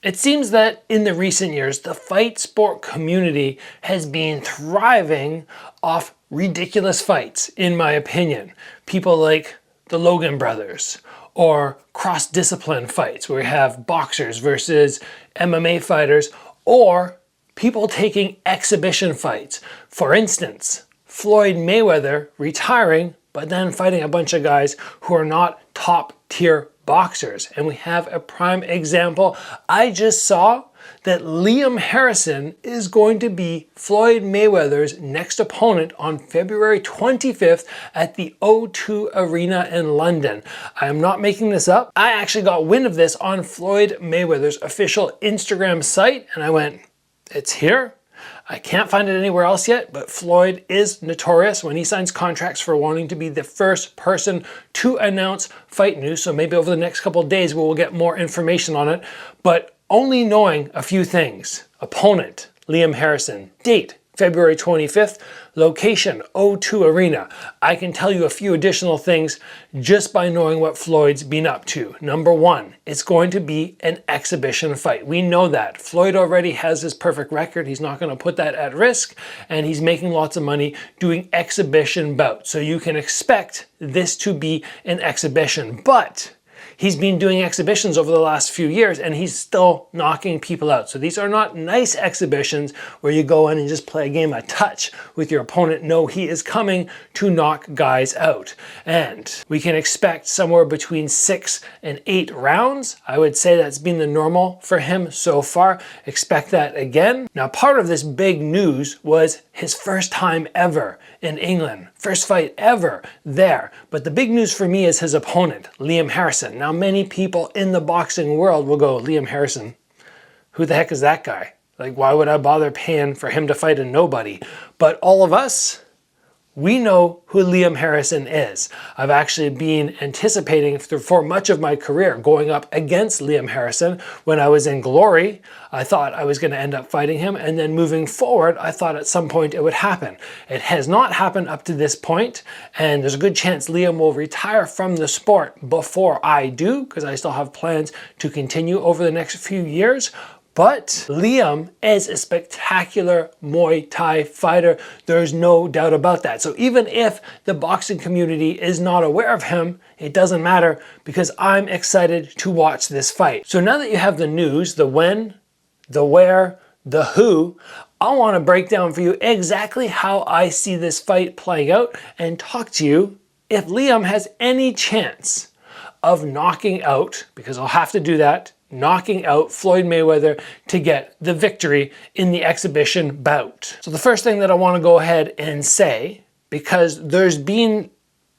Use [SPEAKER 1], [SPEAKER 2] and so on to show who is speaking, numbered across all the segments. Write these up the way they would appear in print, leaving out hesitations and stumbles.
[SPEAKER 1] It seems that in the recent years, the fight sport community has been thriving off ridiculous fights, in my opinion. People like the Logan brothers, or cross-discipline fights where we have boxers versus MMA fighters, or people taking exhibition fights. For instance, Floyd Mayweather retiring, but then fighting a bunch of guys who are not top tier boxers. And we have a prime example. I just saw that Liam Harrison is going to be Floyd Mayweather's next opponent on February 25th at the O2 Arena in London. I am not making this up. I actually got wind of this on Floyd Mayweather's official Instagram site, and I went, it's here. I can't find it anywhere else yet, but Floyd is notorious when he signs contracts for wanting to be the first person to announce fight news. So maybe over the next couple of days, we'll get more information on it. But only knowing a few things: opponent, Liam Harrison; date, February 25th, location, O2 Arena. I can tell you a few additional things just by knowing what Floyd's been up to. Number one, it's going to be an exhibition fight. We know that. Floyd already has his perfect record. He's not going to put that at risk, and he's making lots of money doing exhibition bouts. So you can expect this to be an exhibition, but he's been doing exhibitions over the last few years and he's still knocking people out. So these are not nice exhibitions where you go in and just play a game of touch with your opponent. No, he is coming to knock guys out. And we can expect somewhere between 6 and 8 rounds. I would say that's been the normal for him so far. Expect that again. Now, part of this big news was his first time ever in England. First fight ever there. But the big news for me is his opponent, Liam Harrison. Now, many people in the boxing world will go, Liam Harrison, who the heck is that guy? Like, why would I bother paying for him to fight a nobody? But all of us, we know who Liam Harrison is. I've actually been anticipating for much of my career going up against Liam Harrison. When I was in Glory, I thought I was going to end up fighting him, and then moving forward, I thought at some point it would happen. It has not happened up to this point, and there's a good chance Liam will retire from the sport before I do, because I still have plans to continue over the next few years. But Liam is a spectacular Muay Thai fighter. There's no doubt about that. So even if the boxing community is not aware of him, it doesn't matter because I'm excited to watch this fight. So now that you have the news, the when, the where, the who, I want to break down for you exactly how I see this fight playing out and talk to you if Liam has any chance of knocking out, because I'll have to do that, knocking out Floyd Mayweather to get the victory in the exhibition bout. So the first thing that I want to go ahead and say, because there's been,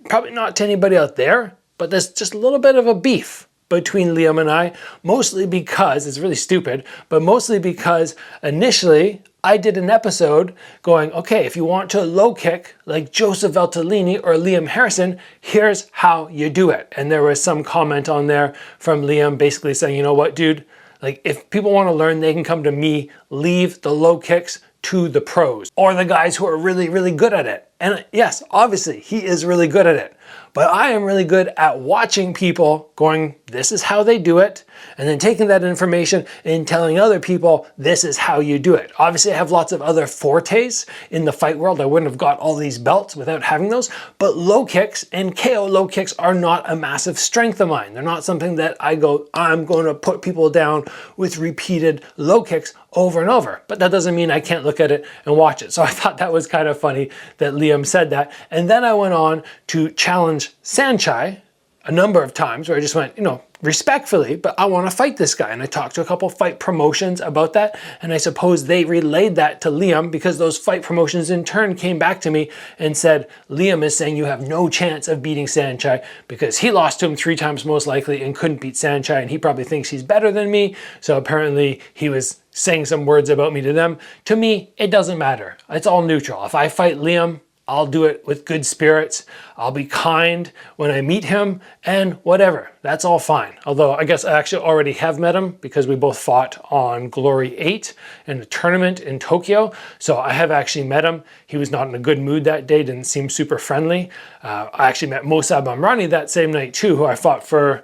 [SPEAKER 1] probably not to anybody out there, but there's just a little bit of a beef between Liam and I, mostly because, it's really stupid, but mostly because initially I did an episode going, okay, if you want to low kick like Joseph Valtellini or Liam Harrison, here's how you do it. And there was some comment on there from Liam basically saying, you know what, dude, like if people want to learn, they can come to me, leave the low kicks to the pros or the guys who are really, really good at it. And yes, obviously he is really good at it, but I am really good at watching people going, this is how they do it, and then taking that information and telling other people, this is how you do it. Obviously, I have lots of other fortes in the fight world. I wouldn't have got all these belts without having those, but low kicks and KO low kicks are not a massive strength of mine. They're not something that I go, I'm going to put people down with repeated low kicks over and over. But that doesn't mean I can't look at it and watch it. So I thought that was kind of funny that Liam said that. And then I went on to challenge Saenchai a number of times where I just went, you know, respectfully, but I want to fight this guy. And I talked to a couple fight promotions about that. And I suppose they relayed that to Liam because those fight promotions in turn came back to me and said, Liam is saying you have no chance of beating Saenchai because he lost to him 3 times most likely and couldn't beat Saenchai. And he probably thinks he's better than me. So apparently he was saying some words about me to them. To me, it doesn't matter. It's all neutral. If I fight Liam, I'll do it with good spirits. I'll be kind when I meet him and whatever. That's all fine. Although I guess I actually already have met him because we both fought on Glory 8 in a tournament in Tokyo. So I have actually met him. He was not in a good mood that day, didn't seem super friendly. I actually met Mosab Amrani that same night too, who I fought for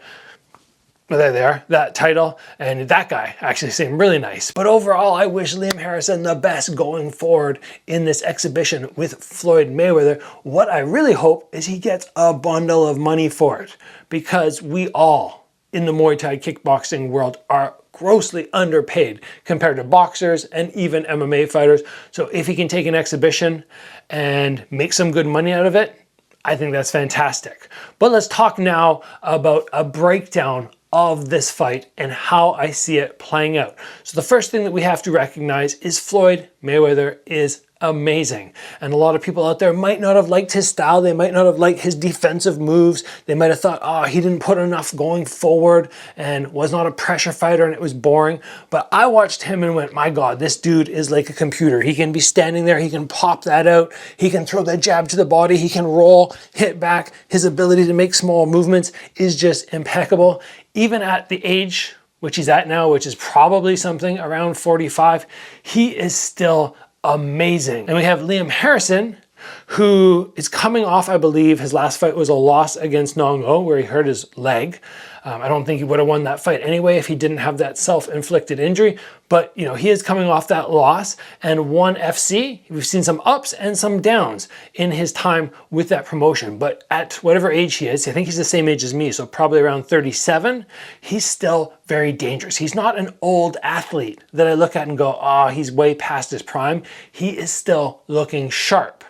[SPEAKER 1] Well, there they are, that title, and that guy actually seemed really nice. But overall, I wish Liam Harrison the best going forward in this exhibition with Floyd Mayweather. What I really hope is he gets a bundle of money for it, because we all in the Muay Thai kickboxing world are grossly underpaid compared to boxers and even MMA fighters. So if he can take an exhibition and make some good money out of it, I think that's fantastic. But let's talk now about a breakdown of this fight and how I see it playing out. So the first thing that we have to recognize is Floyd Mayweather is amazing. And a lot of people out there might not have liked his style. They might not have liked his defensive moves. They might have thought, oh, he didn't put enough going forward and was not a pressure fighter and it was boring. But I watched him and went, my God, this dude is like a computer. He can be standing there. He can pop that out. He can throw that jab to the body. He can roll, hit back. His ability to make small movements is just impeccable. Even at the age which he's at now, which is probably something around 45, he is still amazing. And we have Liam Harrison, who is coming off, I believe, his last fight was a loss against Nong O, where he hurt his leg. I don't think he would have won that fight anyway if he didn't have that self-inflicted injury. But, you know, he is coming off that loss and won FC. We've seen some ups and some downs in his time with that promotion. But at whatever age he is, I think he's the same age as me, so probably around 37, he's still very dangerous. He's not an old athlete that I look at and go, oh, he's way past his prime. He is still looking sharp.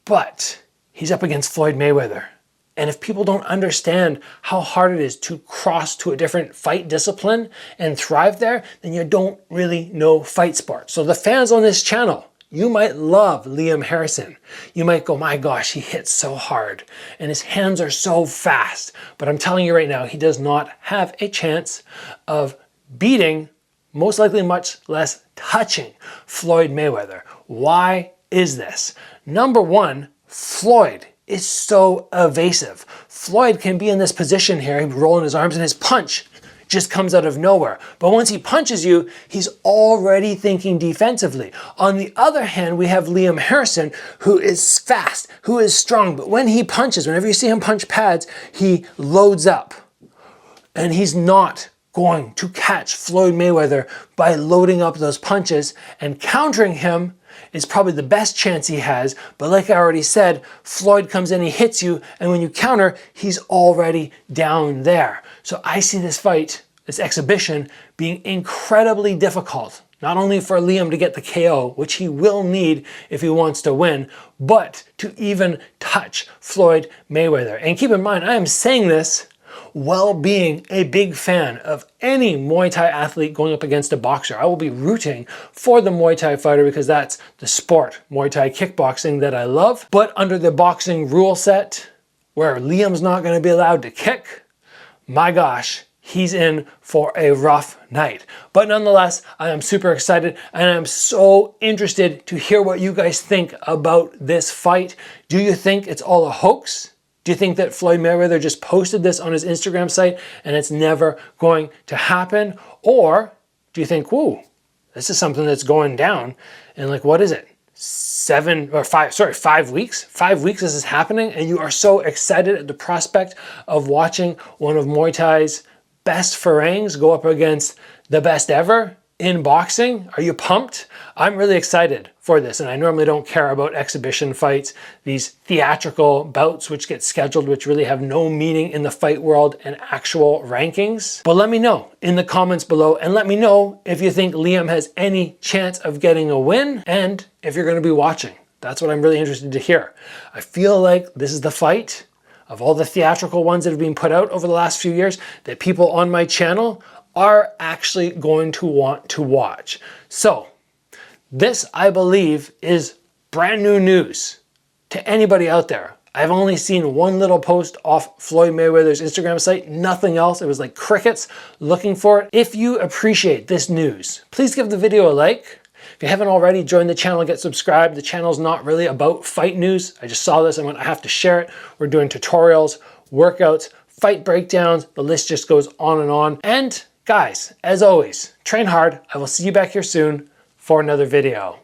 [SPEAKER 1] But he's up against Floyd Mayweather. And if people don't understand how hard it is to cross to a different fight discipline and thrive there, then you don't really know fight sport. So the fans on this channel, you might love Liam Harrison. You might go, my gosh, he hits so hard and his hands are so fast. But I'm telling you right now, he does not have a chance of beating, most likely much less touching, Floyd Mayweather. Why is this? Number one, Floyd is so evasive. Floyd can be in this position here, he's rolling his arms and his punch just comes out of nowhere. But once he punches you, he's already thinking defensively. On the other hand, we have Liam Harrison, who is fast, who is strong, but when he punches, whenever you see him punch pads, he loads up. And he's not going to catch Floyd Mayweather by loading up those punches, and countering him is probably the best chance he has. But like I already said, Floyd comes in, he hits you, and when you counter, he's already down there. So I see this fight, this exhibition, being incredibly difficult. Not only for Liam to get the KO, which he will need if he wants to win, but to even touch Floyd Mayweather. And keep in mind, I am saying this while being a big fan of any Muay Thai athlete going up against a boxer. I will be rooting for the Muay Thai fighter because that's the sport, Muay Thai kickboxing, that I love. But under the boxing rule set, where Liam's not going to be allowed to kick, my gosh, he's in for a rough night. But nonetheless, I am super excited and I'm so interested to hear what you guys think about this fight. Do you think it's all a hoax? Do you think that Floyd Mayweather just posted this on his Instagram site and it's never going to happen? Or do you think, whoa, this is something that's going down in, like, what is it? 5 weeks? 5 weeks this is happening and you are so excited at the prospect of watching one of Muay Thai's best Farangs go up against the best ever in boxing? Are you pumped? I'm really excited for this, and I normally don't care about exhibition fights, these theatrical bouts which get scheduled, which really have no meaning in the fight world and actual rankings. But let me know in the comments below, and let me know if you think Liam has any chance of getting a win, and if you're going to be watching. That's what I'm really interested to hear. I feel like this is the fight of all the theatrical ones that have been put out over the last few years that people on my channel are actually going to want to watch. So this, I believe, is brand new news to anybody out there. I've only seen one little post off Floyd Mayweather's Instagram site, nothing else. It was like crickets looking for it. If you appreciate this news, please give the video a like. If you haven't already, join the channel, get subscribed. The channel's not really about fight news. I just saw this and went, I have to share it. We're doing tutorials, workouts, fight breakdowns. The list just goes on and on. And guys, as always, train hard. I will see you back here soon for another video.